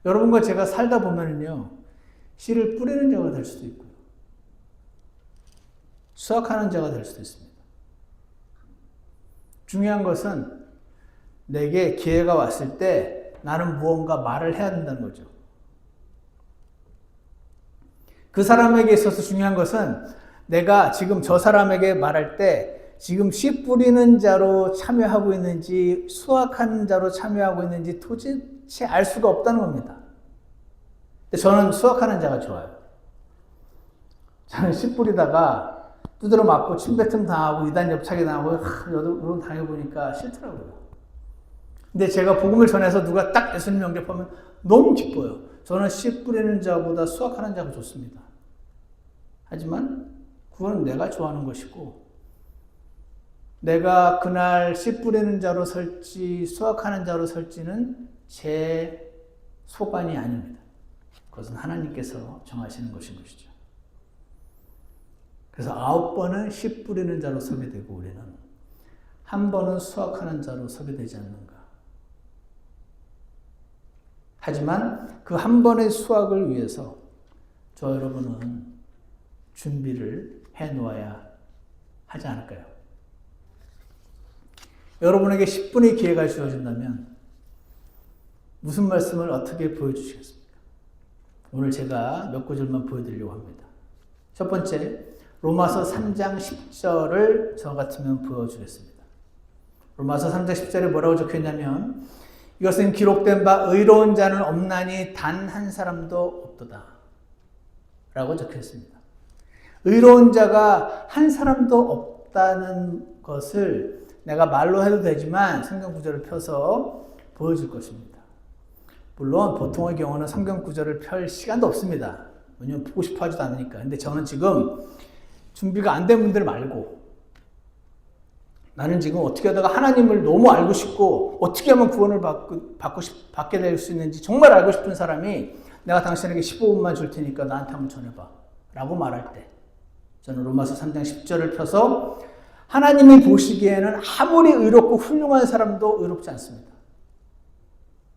여러분과 제가 살다 보면은요, 씨를 뿌리는 자가 될 수도 있고요, 수확하는 자가 될 수도 있습니다. 중요한 것은 내게 기회가 왔을 때 나는 무언가 말을 해야 된다는 거죠. 그 사람에게 있어서 중요한 것은 내가 지금 저 사람에게 말할 때 지금 씨 뿌리는 자로 참여하고 있는지 수확하는 자로 참여하고 있는지 도대체 알 수가 없다는 겁니다. 근데 저는 수확하는 자가 좋아요. 저는 씨 뿌리다가 두드러 맞고 침뱉음 당하고 이단 옆차기 당하고 여러 당해보니까 싫더라고요. 근데 제가 복음을 전해서 누가 딱 예수님 영접하면 너무 기뻐요. 저는 씨 뿌리는 자보다 수확하는 자가 좋습니다. 하지만 그건 내가 좋아하는 것이고, 내가 그날 씨 뿌리는 자로 설지 수확하는 자로 설지는 제 소관이 아닙니다. 그것은 하나님께서 정하시는 것인 것이죠. 그래서 9번은 씨 뿌리는 자로 서게 되고 우리는 한 번은 수확하는 자로 서게 되지 않는가. 하지만 그 한 번의 수확을 위해서 저 여러분은 준비를 해놓아야 하지 않을까요? 여러분에게 10분의 기회가 주어진다면 무슨 말씀을 어떻게 보여주시겠습니까? 오늘 제가 몇 구절만 보여드리려고 합니다. 첫 번째, 로마서 3장 10절을 저 같으면 보여주겠습니다. 로마서 3장 10절에 뭐라고 적혀있냐면, 이것은 기록된 바 의로운 자는 없나니 단 한 사람도 없도다 라고 적혀있습니다. 의로운 자가 한 사람도 없다는 것을 내가 말로 해도 되지만 성경 구절을 펴서 보여줄 것입니다. 물론 보통의 경우는 성경 구절을 펼 시간도 없습니다. 왜냐하면 보고 싶어 하지도 않으니까. 근데 저는 지금 준비가 안 된 분들 말고, 나는 지금 어떻게 하다가 하나님을 너무 알고 싶고 어떻게 하면 구원을 받게 될 수 있는지 정말 알고 싶은 사람이 내가 당신에게 15분만 줄 테니까 나한테 한번 전해봐 라고 말할 때 저는 로마서 3장 10절을 펴서 하나님이 보시기에는 아무리 의롭고 훌륭한 사람도 의롭지 않습니다.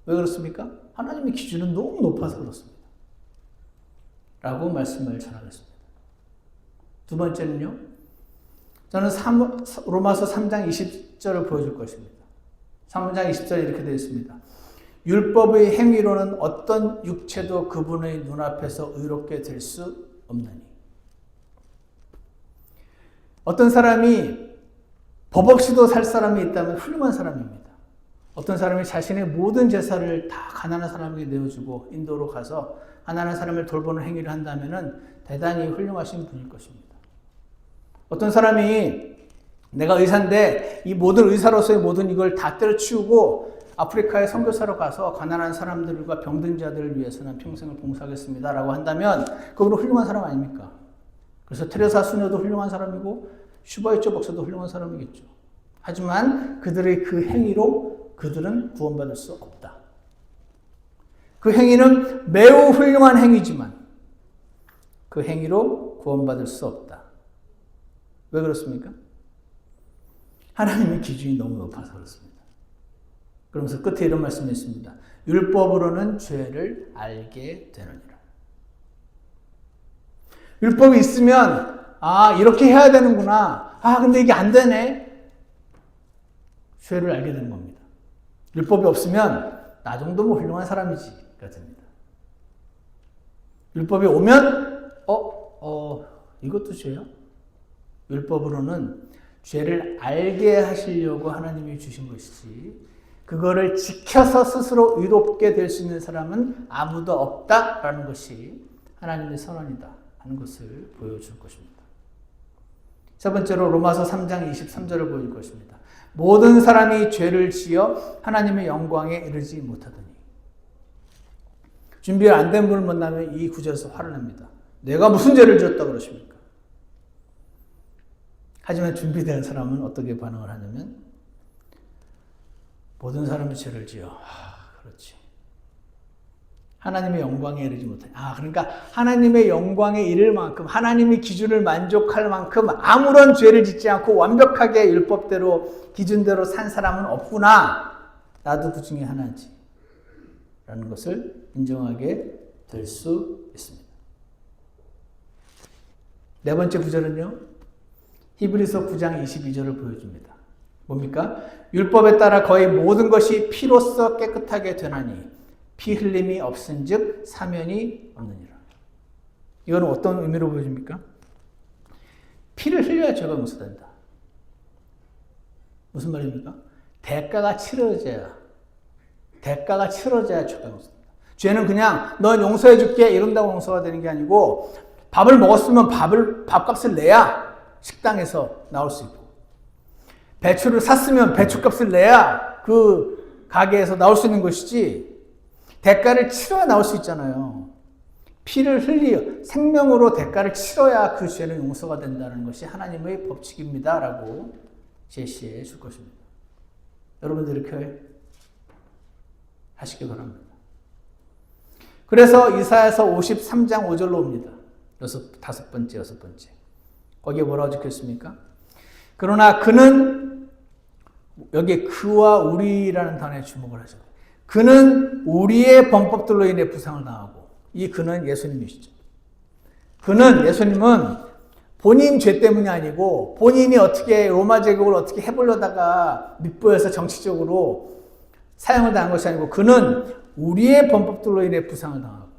왜 그렇습니까? 하나님의 기준은 너무 높아서 그렇습니다. 라고 말씀을 전하겠습니다. 두 번째는요. 저는 로마서 3장 20절을 보여줄 것입니다. 3장 20절에 이렇게 되어 있습니다. 율법의 행위로는 어떤 육체도 그분의 눈앞에서 의롭게 될 수 없느니. 어떤 사람이 법 없이도 살 사람이 있다면 훌륭한 사람입니다. 어떤 사람이 자신의 모든 재산을 다 가난한 사람에게 내어주고 인도로 가서 가난한 사람을 돌보는 행위를 한다면 대단히 훌륭하신 분일 것입니다. 어떤 사람이 내가 의사인데 이 모든 의사로서의 모든 이걸 다 때려치우고 아프리카에 선교사로 가서 가난한 사람들과 병든 자들을 위해서는 평생을 봉사하겠습니다 라고 한다면 그분은 훌륭한 사람 아닙니까? 그래서 테레사 수녀도 훌륭한 사람이고 슈바이처 목사도 훌륭한 사람이겠죠. 하지만 그들의 그 행위로 그들은 구원받을 수 없다. 그 행위는 매우 훌륭한 행위지만 그 행위로 구원받을 수 없다. 왜 그렇습니까? 하나님의 기준이 너무 높아서 그렇습니다. 그러면서 끝에 이런 말씀이 있습니다. 율법으로는 죄를 알게 되느니라. 율법이 있으면 이렇게 해야 되는구나. 근데 이게 안 되네. 죄를 알게 되는 겁니다. 율법이 없으면 나 정도면 훌륭한 사람이지가 됩니다. 율법이 오면 이것도 죄야? 율법으로는 죄를 알게 하시려고 하나님이 주신 것이지 그거를 지켜서 스스로 의롭게 될 수 있는 사람은 아무도 없다라는 것이 하나님의 선언이다 하는 것을 보여줄 것입니다. 세 번째로 로마서 3장 23절을 보여줄 것입니다. 모든 사람이 죄를 지어 하나님의 영광에 이르지 못하더니. 준비가 안 된 분을 만나면 이 구절에서 화를 냅니다. 내가 무슨 죄를 지었다 그러십니까? 하지만 준비된 사람은 어떻게 반응을 하냐면 모든 사람이 죄를 지어. 그렇지. 하나님의 영광에 이르지 못해. 그러니까 하나님의 영광에 이를 만큼 하나님의 기준을 만족할 만큼 아무런 죄를 짓지 않고 완벽하게 율법대로 기준대로 산 사람은 없구나. 나도 그 중에 하나지. 라는 것을 인정하게 될 수 있습니다. 네 번째 구절은요. 히브리서 9장 22절을 보여줍니다. 뭡니까? 율법에 따라 거의 모든 것이 피로써 깨끗하게 되나니 피 흘림이 없은즉 사면이 없느니라. 이거는 어떤 의미로 보여줍니까? 피를 흘려야 죄가 용서된다. 무슨 말입니까? 대가가 치러져야 죄가 용서된다. 죄는 그냥 넌 용서해 줄게 이런다고 용서가 되는 게 아니고 밥을 먹었으면 밥값을 내야 식당에서 나올 수 있고 배추를 샀으면 배추값을 내야 그 가게에서 나올 수 있는 것이지 대가를 치러야 나올 수 있잖아요. 피를 흘려 생명으로 대가를 치러야 그 죄는 용서가 된다는 것이 하나님의 법칙입니다 라고 제시해 줄 것입니다. 여러분들 이렇게 하시기 바랍니다. 그래서 이사야서 53장 5절로 옵니다. 여섯 번째. 거기에 뭐라고 적혀있습니까? 그러나 그는 여기에 그와 우리라는 단어에 주목을 하죠. 그는 우리의 범법들로 인해 부상을 당하고 이 그는 예수님이시죠. 예수님은 본인 죄 때문이 아니고 본인이 어떻게 로마 제국을 어떻게 해보려다가 밉보여서 정치적으로 사형을 당한 것이 아니고 그는 우리의 범법들로 인해 부상을 당하고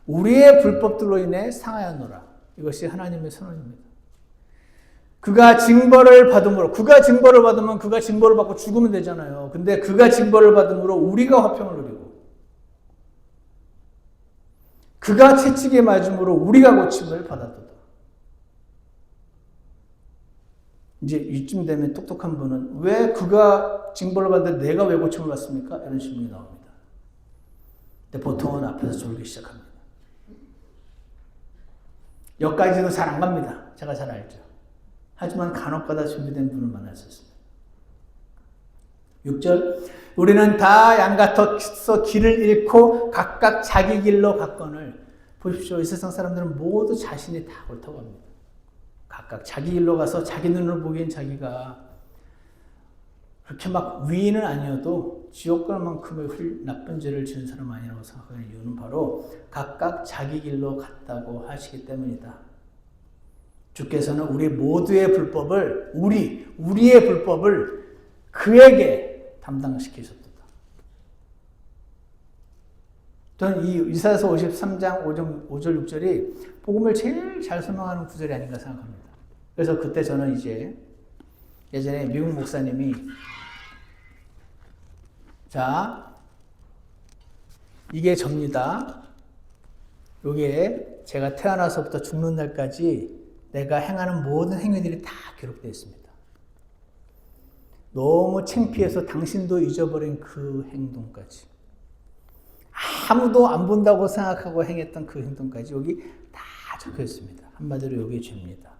우리의 불법들로 인해 상하였노라. 이것이 하나님의 선언입니다. 그가 징벌을 받음으로 그가 징벌을 받고 죽으면 되잖아요. 근데 그가 징벌을 받음으로 우리가 화평을 누리고 그가 채찍에 맞음으로 우리가 고침을 받았도다. 이제 이쯤 되면 똑똑한 분은 왜 그가 징벌을 받는데 내가 왜 고침을 받습니까? 이런 질문이 나옵니다. 근데 보통은 앞에서 졸기 시작합니다. 여기까지도 잘 안 갑니다. 제가 잘 알죠. 하지만 간혹가다 준비된 분을 만날 수 있습니다. 6절 우리는 다 양같아서 길을 잃고 각각 자기 길로 갔거늘. 보십시오. 이 세상 사람들은 모두 자신이 다 옳다고 합니다. 각각 자기 길로 가서 자기 눈으로 보기엔 자기가 그렇게 막 위인은 아니어도 지옥 갈 만큼의 나쁜 죄를 지은 사람 아니라고 생각하는 이유는 바로 각각 자기 길로 갔다고 하시기 때문이다. 주께서는 우리 모두의 불법을 우리의 불법을 그에게 담당시키셨다. 저는 이 이사야서 53장 5절 6절이 복음을 제일 잘 설명하는 구절이 아닌가 생각합니다. 그래서 그때 저는 이제 예전에 미국 목사님이 자, 이게 접니다. 여기에 제가 태어나서부터 죽는 날까지 내가 행하는 모든 행위들이 다 기록되어 있습니다. 너무 창피해서 당신도 잊어버린 그 행동까지. 아무도 안 본다고 생각하고 행했던 그 행동까지 여기 다 적혀 있습니다. 한마디로 여기 죄입니다.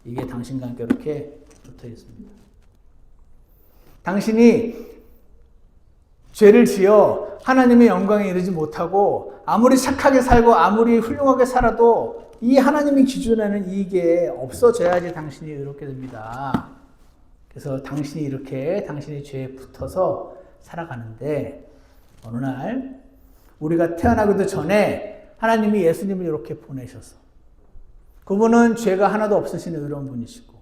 이게 당신과 함께 이렇게 붙어 있습니다. 당신이 죄를 지어 하나님의 영광에 이르지 못하고 아무리 착하게 살고 아무리 훌륭하게 살아도 이 하나님의 기준에는 이게 없어져야지 당신이 의롭게 됩니다. 그래서 당신이 이렇게 당신의 죄에 붙어서 살아가는데 어느 날 우리가 태어나기도 전에 하나님이 예수님을 이렇게 보내셔서 그분은 죄가 하나도 없으신 의로운 분이시고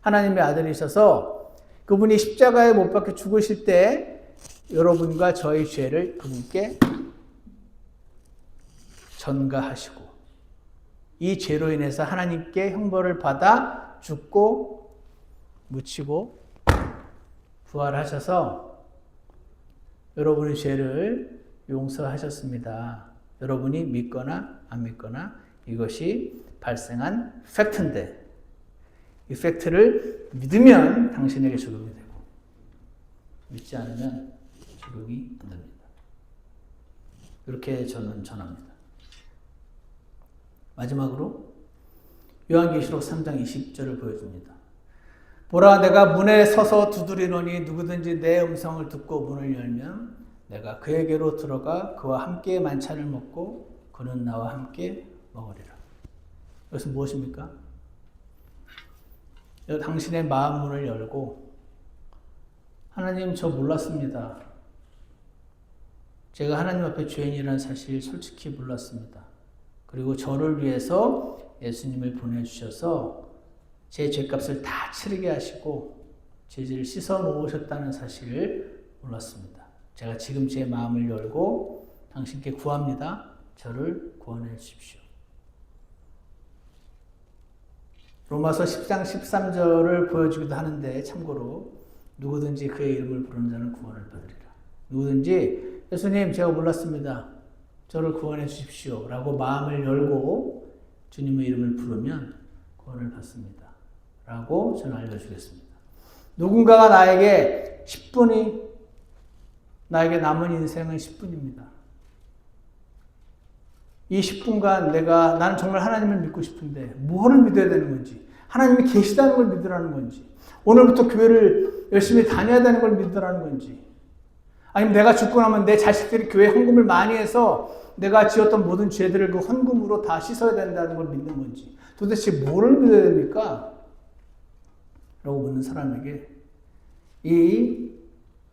하나님의 아들이셔서 그분이 십자가에 못 박혀 죽으실 때 여러분과 저의 죄를 그분께 전가하시고 이 죄로 인해서 하나님께 형벌을 받아 죽고 묻히고 부활하셔서 여러분의 죄를 용서하셨습니다. 여러분이 믿거나 안 믿거나 이것이 발생한 팩트인데 이 팩트를 믿으면 당신에게 적용이 되고 믿지 않으면 적용이 안 됩니다. 이렇게 저는 전합니다. 마지막으로 요한계시록 3장 20절을 보여줍니다. 보라, 내가 문에 서서 두드리노니 누구든지 내 음성을 듣고 문을 열면 내가 그에게로 들어가 그와 함께 만찬을 먹고 그는 나와 함께 먹으리라. 이것은 무엇입니까? 당신의 마음 문을 열고 하나님, 저 몰랐습니다. 제가 하나님 앞에 죄인이라는 사실 솔직히 몰랐습니다. 그리고 저를 위해서 예수님을 보내주셔서 제 죄값을 다 치르게 하시고 제 죄를 씻어 놓으셨다는 사실을 몰랐습니다. 제가 지금 제 마음을 열고 당신께 구합니다. 저를 구원해 주십시오. 로마서 10장 13절을 보여주기도 하는데 참고로 누구든지 그의 이름을 부르는 자는 구원을 받으리라. 누구든지 예수님, 제가 몰랐습니다. 저를 구원해 주십시오 라고 마음을 열고 주님의 이름을 부르면 구원을 받습니다 라고 저는 알려주겠습니다. 누군가가 나에게 10분이 나에게 남은 인생은 10분입니다. 이 10분간 나는 정말 하나님을 믿고 싶은데 무엇을 믿어야 되는 건지, 하나님이 계시다는 걸 믿으라는 건지, 오늘부터 교회를 열심히 다녀야 되는 걸 믿으라는 건지, 아니면 내가 죽고 나면 내 자식들이 교회 헌금을 많이 해서 내가 지었던 모든 죄들을 그 헌금으로 다 씻어야 된다는 걸 믿는 건지, 도대체 뭐를 믿어야 됩니까? 라고 묻는 사람에게 이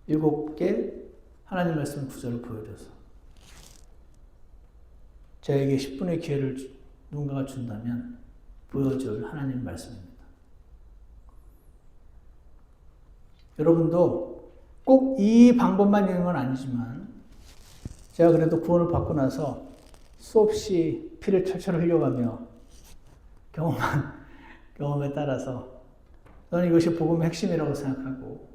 7개 하나님 말씀 구절을 보여줘서 저에게 10분의 기회를 누군가가 준다면 보여줄 하나님 말씀입니다. 여러분도 꼭 이 방법만 있는 건 아니지만 제가 그래도 구원을 받고 나서 수없이 피를 철철 흘려가며 경험에 따라서 저는 이것이 복음의 핵심이라고 생각하고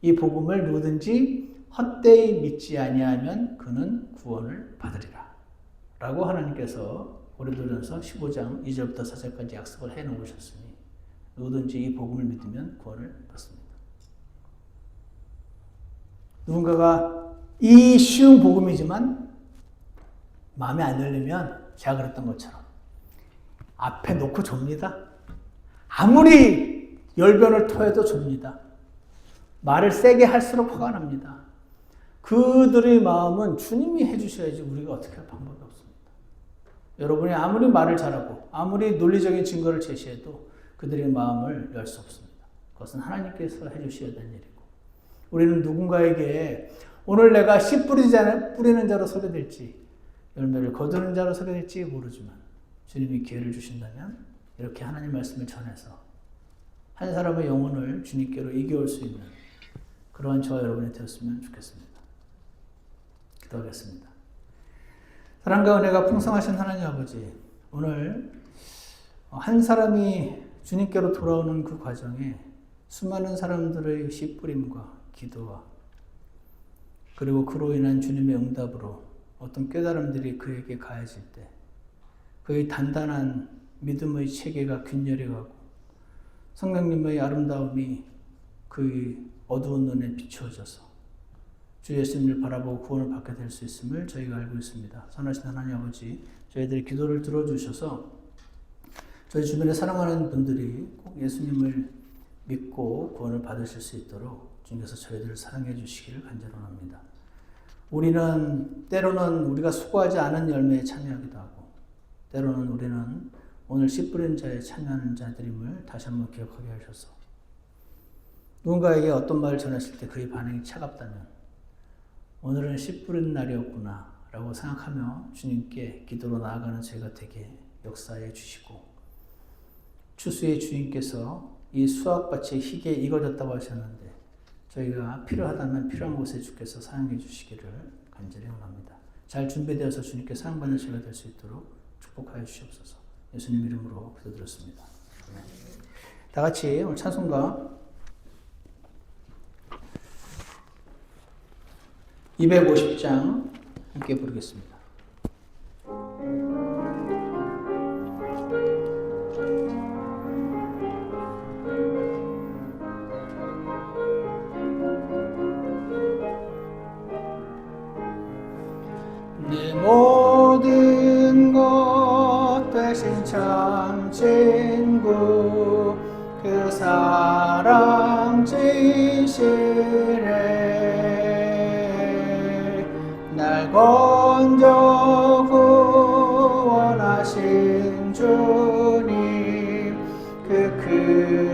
이 복음을 누구든지 헛되이 믿지 아니하면 그는 구원을 받으리라 라고 하나님께서 고린도전서 15장 2절부터 4절까지 약속을 해놓으셨으니 누구든지 이 복음을 믿으면 구원을 받습니다. 누군가가 이 쉬운 복음이지만 마음에 안 열리면 제가 그랬던 것처럼 앞에 놓고 줍니다. 아무리 열변을 토해도 줍니다. 말을 세게 할수록 화가 납니다. 그들의 마음은 주님이 해주셔야지 우리가 어떻게 할 방법이 없습니다. 여러분이 아무리 말을 잘하고 아무리 논리적인 증거를 제시해도 그들의 마음을 열 수 없습니다. 그것은 하나님께서 해주셔야 되는 일이고, 우리는 누군가에게 오늘 내가 씨 뿌리는 자로 소개될지 열매를 거두는 자로 소개될지 모르지만 주님이 기회를 주신다면 이렇게 하나님 말씀을 전해서 한 사람의 영혼을 주님께로 이겨올 수 있는 그러한 저와 여러분이 되었으면 좋겠습니다. 기도하겠습니다. 사랑과 은혜가 풍성하신 하나님 아버지, 오늘 한 사람이 주님께로 돌아오는 그 과정에 수많은 사람들의 씨 뿌림과 기도와 그리고 그로 인한 주님의 응답으로 어떤 깨달음들이 그에게 가해질 때 그의 단단한 믿음의 체계가 균열해 가고 성령님의 아름다움이 그의 어두운 눈에 비추어져서 주 예수님을 바라보고 구원을 받게 될 수 있음을 저희가 알고 있습니다. 선하신 하나님 아버지, 저희들의 기도를 들어주셔서 저희 주변에 사랑하는 분들이 꼭 예수님을 믿고 구원을 받으실 수 있도록 주님께서 저희들을 사랑해 주시기를 간절히 원합니다. 우리는 때로는 우리가 수고하지 않은 열매에 참여하기도 하고, 때로는 우리는 오늘 씨 뿌린 자에 참여하는 자들임을 다시 한번 기억하게 하셔서 누군가에게 어떤 말을 전했을 때 그의 반응이 차갑다면 오늘은 씨 뿌린 날이었구나 라고 생각하며 주님께 기도로 나아가는 저희가 되게 역사해 주시고, 추수의 주인께서 이 수확밭이 희게 익어졌다고 하셨는데 저희가 필요하다면 필요한 곳에 주께서 사용해 주시기를 간절히 원합니다. 잘 준비되어서 주님께 사용받는 저희가 될 수 있도록 축복하여 주시옵소서. 예수님 이름으로 기도드렸습니다. 다 같이 오늘 찬송가 250장 함께 부르겠습니다. 내 모든 것 대신 참 친구 그 사랑 진실해 날 건져 구원하신 주님 그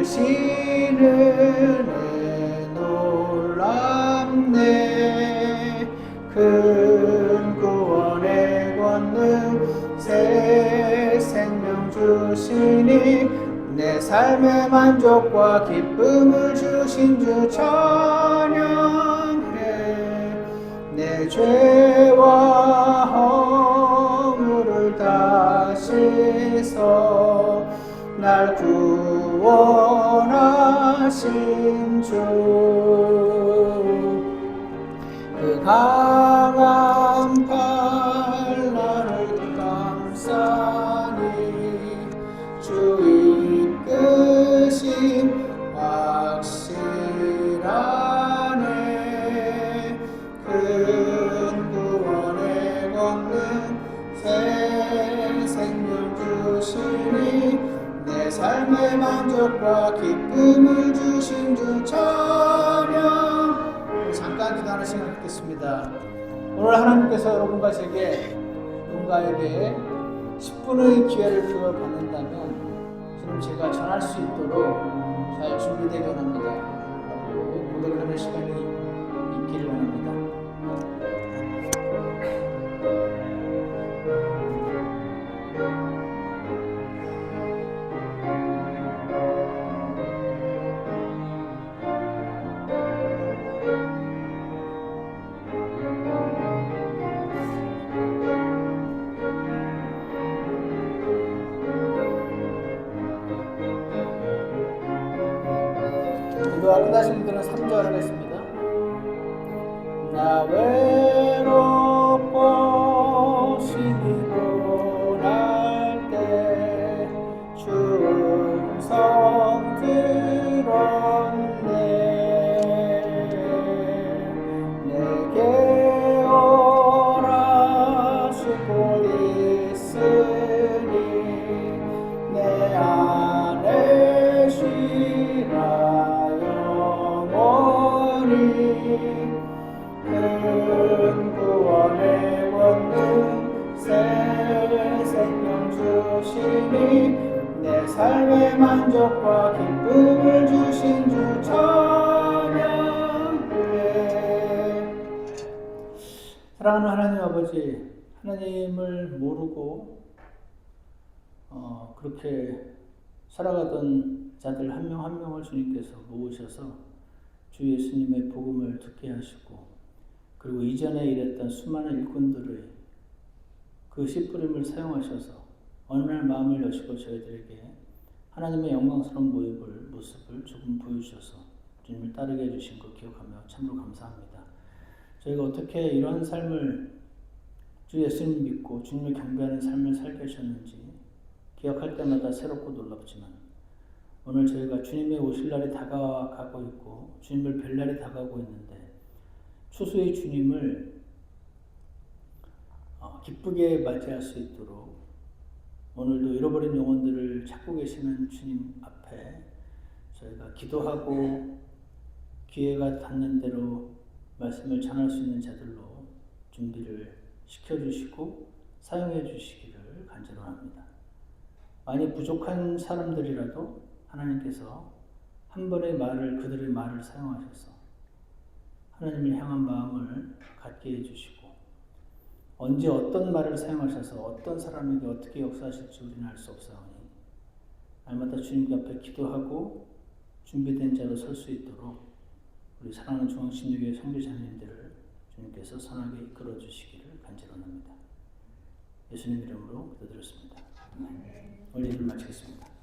크신 은혜 놀랍네 큰 구원의 권능 새 생명 주시니 내 삶의 만족과 기쁨을 주신 주 찬양해 내 죄와 허물을 다 씻어 날 구원하신 주 그 강한 팔 나를 감싸니 주 이끄심 확실하네 큰 구원의 권능 새 생명 주시니 내 삶의 만족과 기쁨을 주신 주 찬양. 잠깐 기도하는 시간 갖겠습니다. 오늘 하나님께서 여러분과 제게 누군가에게 10분의 기회를 주어받는다면 주님 제가 전할 수 있도록 잘 준비되기 원합니다 라고 고백하는 시간이 있기를 원합니다. 기도가 끝나신 분들은 3절 하겠습니다. 나 외롭고 시기고 날 때 주 음성 들었네 내게 오라 쉴 곳 있으니 내 안에 쉬라 큰 구원 만족과 기쁨을 주신 주 찬양해. 사랑하는 하나님 아버지, 하나님을 모르고 그렇게 살아가던 자들 한 명 한 명을 주님께서 모으셔서 주 예수님의 복음을 듣게 하시고, 그리고 이전에 일했던 수많은 일꾼들의 그 씨뿌림을 사용하셔서 어느 날 마음을 여시고 저희들에게 하나님의 영광스러운 모습을 조금 보여주셔서 주님을 따르게 해주신 것 기억하며 참으로 감사합니다. 저희가 어떻게 이러한 삶을 주 예수님 믿고 주님을 경배하는 삶을 살게 하셨는지 기억할 때마다 새롭고 놀랍지만, 오늘 저희가 주님의 오실 날이 다가가고 있고 주님을 뵐 날이 다가오고 있는데, 추수의 주님을 기쁘게 맞이할 수 있도록 오늘도 잃어버린 영혼들을 찾고 계시는 주님 앞에 저희가 기도하고 기회가 닿는 대로 말씀을 전할 수 있는 자들로 준비를 시켜주시고 사용해 주시기를 간절합니다. 많이 부족한 사람들이라도 하나님께서 한 번의 말을, 그들의 말을 사용하셔서 하나님을 향한 마음을 갖게 해주시고, 언제 어떤 말을 사용하셔서 어떤 사람에게 어떻게 역사하실지 우리는 알 수 없사오니 날마다 주님 앞에 기도하고 준비된 자로 설 수 있도록 우리 사랑하는 중앙신유교회 선교자님들을 주님께서 선하게 이끌어 주시기를 간절합니다. 예수님 이름으로 기도드렸습니다. 오늘 예배를 마치겠습니다.